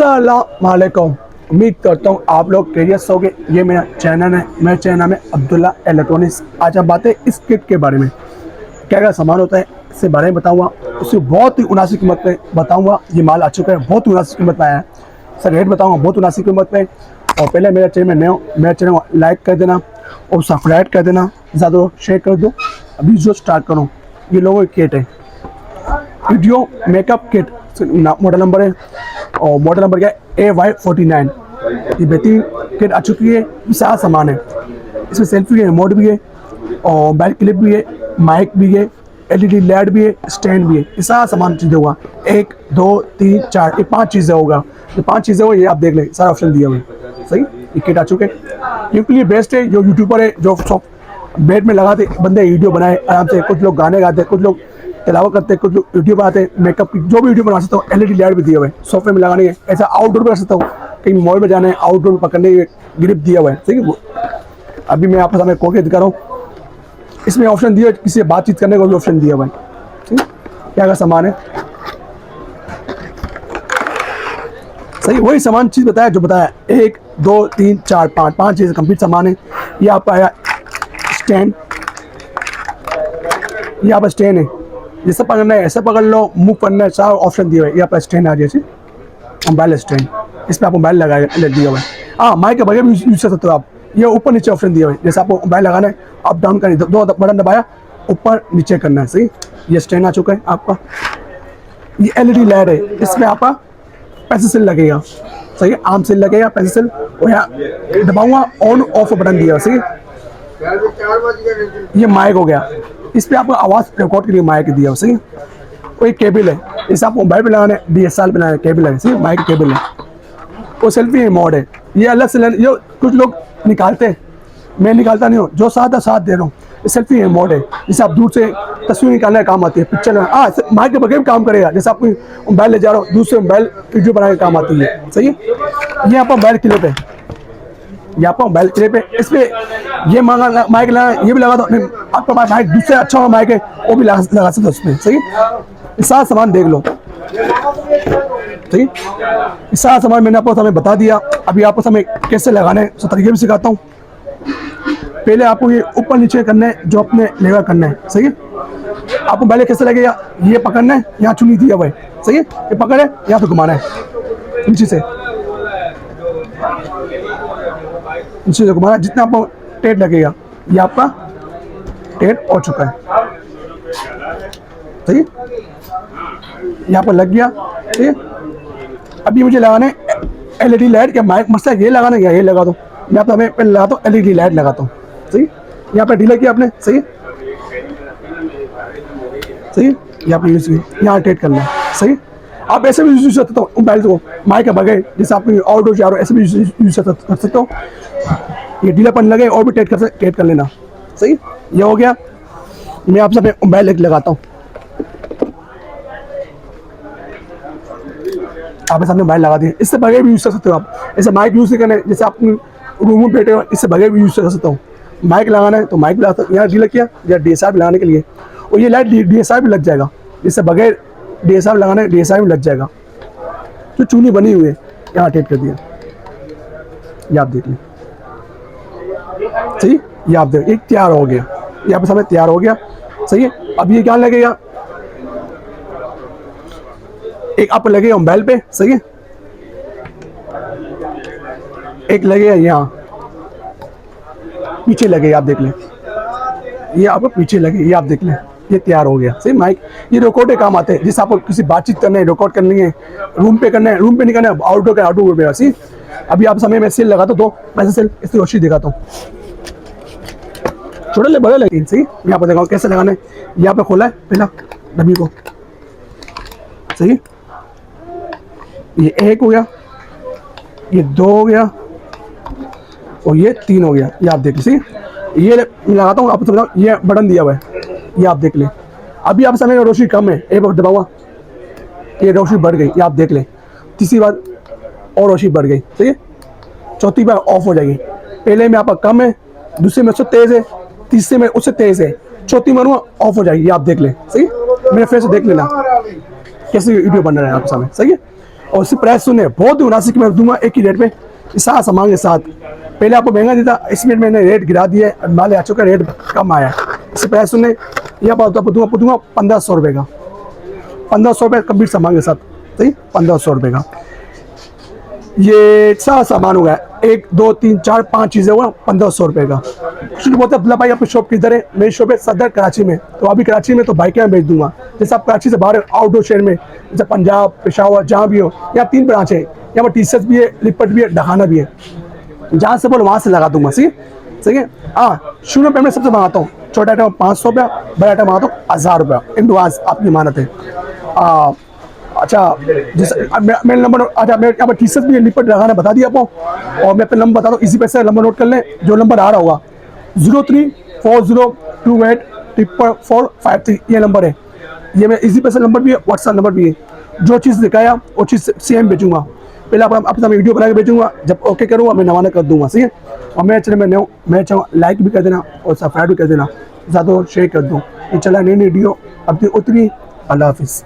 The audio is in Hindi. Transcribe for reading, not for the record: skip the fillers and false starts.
अस्सलाम वालेकुम। उम्मीद करता हूँ आप लोग खैरियत होंगे। ये मेरा चैनल है, मेरे चैनल नाम है अब्दुल्ला इलेक्ट्रॉनिक्स। आज हम बातें इस किट के बारे में, क्या क्या सामान होता है इसके बारे में बताऊँगा। उसकी बहुत ही मुनासिब कीमत पे बताऊँगा। ये माल आ चुका है, बहुत ही मुनासिब कीमत पे आया है। सर रेट बताऊँगा बहुत मुनासिब कीमत पे। और पहले मेरे चैनल में नए हो, मेरे चैनल को लाइक कर देना और सब्सक्राइब कर देना, ज़्यादा शेयर कर दो। अभी जो स्टार्ट करूँ, ये लोगों की किट है, video makeup kit model number है और मॉडल नंबर क्या है AY49। ये बेहतरीन किट आ चुकी है, सारा सामान है। इसमें सेल्फी है, रिमोट भी है और मोबाइल क्लिप भी है, माइक भी है, LED लाइट भी है, स्टैंड भी है। ये सारा सामान चीज़ें होगा, 1 2 3 4 ये 5 चीज़ें होगा। ये 5 चीज़ें होगा, ये आप देख लें, सारा ऑप्शन दिया हुआ है। सही, ये किट आ चुके हैं। क्योंकि ये बेस्ट है, जो यूट्यूबर है, जो बेड में लगाते बंदे वीडियो बनाए आराम से। कुछ लोग गाने गाते, कुछ लोग तिलावत करते, कुछ लोग वीडियो बनाते हैं, मेकअप की जो भी वीडियो बना सकता हूँ। LED लाइट भी दिया हुआ है, सोफे में लगाने के, ऐसा आउटडोर भी कर सकता हूँ। कहीं मॉल में जाना है, आउटडोर पकड़ने के ग्रिप दिया हुआ है। ठीक है, अभी मैं आपके सामने खोल के दिखा रहा हूँ। इसमें ऑप्शन दिया है, किसी से बातचीत करने का भी ऑप्शन दिया हुआ है। ठीक है, क्या क्या सामान है, सही वही सामान चीज़ बताया जो बताया। 1 2 3 4 5 चीज़ें कंप्लीट सामान है। ये आपका आया स्टैंड, ये आपका स्टैंड है, जैसे पकड़ना है ऐसे पकड़ लो, मुंह करना है, सारा ऑप्शन दिया हुआ है। ये आपका स्टैंड आ जैसे मोबाइल स्टैंड, इस पर आप मोबाइल लगाए दिया हुआ है। हाँ, माइक के बगैर भी यूज कर सकते हो आप। ये ऊपर नीचे ऑप्शन दिया हुआ है, जैसे आपको मोबाइल लगाना है, अप डाउन करना है, 2 बटन दबाया, ऊपर नीचे करना है। सही, ये स्टैंड आ चुका है आपका। ये LED लाइट है, इसमें आपका पेंसिल लगेगा। सही है, आर्म सेल लगेगा, पेंसिल, और यहाँ दबाऊंगा ऑन ऑफ बटन दिया। सही, ये माइक हो गया, इस पर आपको आवाज़ रिकॉर्ड के लिए माइक दिया हो। सही, कोई केबल है, इसे आप मोबाइल पे लगाना है, DSLR पे लगाना है, केबल है। सही, माइक केबल है। वो सेल्फी मोड है, ये अलग से ये कुछ लोग निकालते हैं, मैं निकालता नहीं हूँ, जो साथ दे रहा हूँ। ये सेल्फी मोड है, जिसे आप दूर से तस्वीर निकालने का काम आती है, पिक्चर में। हाँ, माइक के बगैर भी काम करेगा, जैसे आप मोबाइल ले जा रहा हो, दूर से मोबाइल वीडियो बनाने का काम आती है। सही है, ये यहाँ पर मोबाइल क्लिप है, यहाँ पर मोबाइल क्लिप है। इस पर ये माइक लगा, ये भी लगा दो। आपका माइक दूसरे अच्छा माइक है, वो भी लगा सकते हो उसमें। सही, ये सारा सामान देख लो। सही, ये सारा सामान मैंने आपको हमें बता दिया। अभी आपको हमें कैसे लगाना है उस तरीके भी सिखाता हूँ। पहले आपको ये ऊपर नीचे करना है, जो अपने लेवल करना है। सही है, आपको पहले कैसे लगेगा, ये पकड़ना है, यहाँ चुनी दिया हुआ है। सही है, ये पकड़े, यहाँ पे घुमाना है नीचे से, नीचे से घुमाना, जितना आपको टेट लगेगा। ये आपका टेट हो चुका है। सही है, यहाँ पर लग गया। ठीक है, अभी मुझे लगाना है LED लाइट। या माइक मसला ये लगाना है, या ये लगा दो। मैं आप हमें पहले लगाता हूँ, LED लाइट लगाता हूँ। सही, यहाँ पर ढीला किया आपने। सही, सही, यहाँ पर यूज यहाँ टेट करना है। सही, आप ऐसे भी यूज कर सकते हो मोबाइल को, माइक के बगैर, जैसे आप आउटडोर जा रहे हो, ऐसे भी यूज कर सकते हो। ये ढीलापन लगे और भी टेट कर लेना। सही, ये हो गया। मैं आपसे मोबाइल लगाता हूँ, आपके सामने मोबाइल लगा दिए। इससे बगैर भी यूज कर सकते हो आप, ऐसे माइक यूज नहीं करना है, जैसे आप रूम में बैठे हो, इससे बगैर भी यूज कर सकता हूँ। माइक लगाना है तो माइक भी लगा सकता हूँ, यहाँ ढीला किया, या DSLR भी लगाने के लिए, और ये लाइट DSLR भी लग जाएगा। इससे बगैर DSLR लगाना है, DSLR भी लग जाएगा। जो चूनी बनी हुई है, यहाँ टेप कर दिया, ये आप देख लें। सही, ये आप देख, एक तैयार हो गया, ये आपके सामने तैयार हो गया। सही है, अब ये क्या लगेगा, एक आपको लगेगा मोबाइल पे। सही है, एक लगेगा यहाँ पीछे लगेगा, आप देख लें, ये आपको पीछे लगे, ये आप देख लें, ये तैयार हो गया। सही, माइक ये रिकॉर्ड के काम आते हैं, जिससे आपको किसी बातचीत करना है, रिकॉर्ड करनी है, रूम पे करना है, रूम पे नहीं करना है, आउटडोर का आउटडोर पे। सी, अभी आप समय में सेल लगाता हूँ, 2 पैसे सेल, इसकी रोशनी दिखाता हूँ, छोटे ले बड़े लगे। सही, मैं आपको दिखाऊँ कैसे लगाना है। यहाँ पे खोला है पहला डब्बी को। सही, ये 1 हो गया, ये 2 हो गया, और ये 3 हो गया। ये आप देख लीजिए, ये लगाता हूँ आपको समझाऊँ। ये बटन दिया हुआ है, ये आप देख लें। अभी आप समय रोशनी कम है, एक बार दबाऊंगा, ये रोशनी बढ़ गई, ये आप देख लें। तीसरी बार और रोशनी बढ़ गई। सही है, चौथी बार ऑफ हो जाएगी। पहले में आपका कम है, दूसरे में उससे तेज़ है, तीसरे में उससे तेज़ है, चौथी मारूंगा ऑफ हो जाएगी। ये आप देख लें। सही, मेरे फेस से देख लेना कैसे वीडियो बन रहा है आपके सामने। सही है, और उसकी प्राइस सुने बहुत ही मुनासिब मैं दूंगा एक ही रेट पे सारा सामान के साथ। पहले आपको महंगा देता, इसमें मैंने रेट गिरा दिया है, माल आ चुका रेट कम आया है। इसकी प्राइस सुने यह बात आपको दूंगा 1500 रुपये का, 1500 रुपये कंप्लीट सामान के साथ, सही 1500 रुपये का। ये सारा सामान होगा 1 2 3 4 5 चीज़ें होगा 1500 रुपये का। कुछ लोग बोलते हैं अब्दुल्ला भाई आपकी शॉप किधर है? मेरी शॉप है सदर कराची में। तो अभी कराची में तो बाइक मैं भेज दूंगा। जैसे आप कराची से बाहर आउटडोर शहर में जैसे पंजाब पेशावर जहाँ भी हो, यहाँ 3 ब्रांच है, यहाँ पर टी शर्ट भी है, लिपट भी है, ढकाना भी है। जहाँ से बोलो वहाँ से लगा दूंगा, सही है। हाँ शुरू में मैं सबसे मंगाता हूँ, छोटा आइटम 500 रुपया, बड़ा आइटम मंगाता हूँ 1000 रुपया। इंदवाज आपकी मानत है। अच्छा जैसे मेरा नंबर, अच्छा मेरे यहाँ पर टी शर्ट भी लिपट लगाना बता दिया आपको। और मैं अपना नंबर बता दूँ, इसी पैसे नंबर नोट कर लें, जो नंबर आ रहा होगा 0340284453 ये नंबर है। ये मेरा इसी पैसे नंबर भी है, व्हाट्सएप नंबर भी है। जो चीज़ दिखाया वो चीज़ सेम भेजूंगा। पहले आप अपना वीडियो बना के भेजूंगा, जब ओके करूँगा मैं नवाना कर दूंगा, सही है। और मेरे चैनल में नया मैं चाहूँगा लाइक भी कर देना और सब्सक्राइब भी कर देना, ज़्यादा शेयर कर दूँ। ये चला नई वीडियो अपनी उतनी। अल्लाह हाफिज़।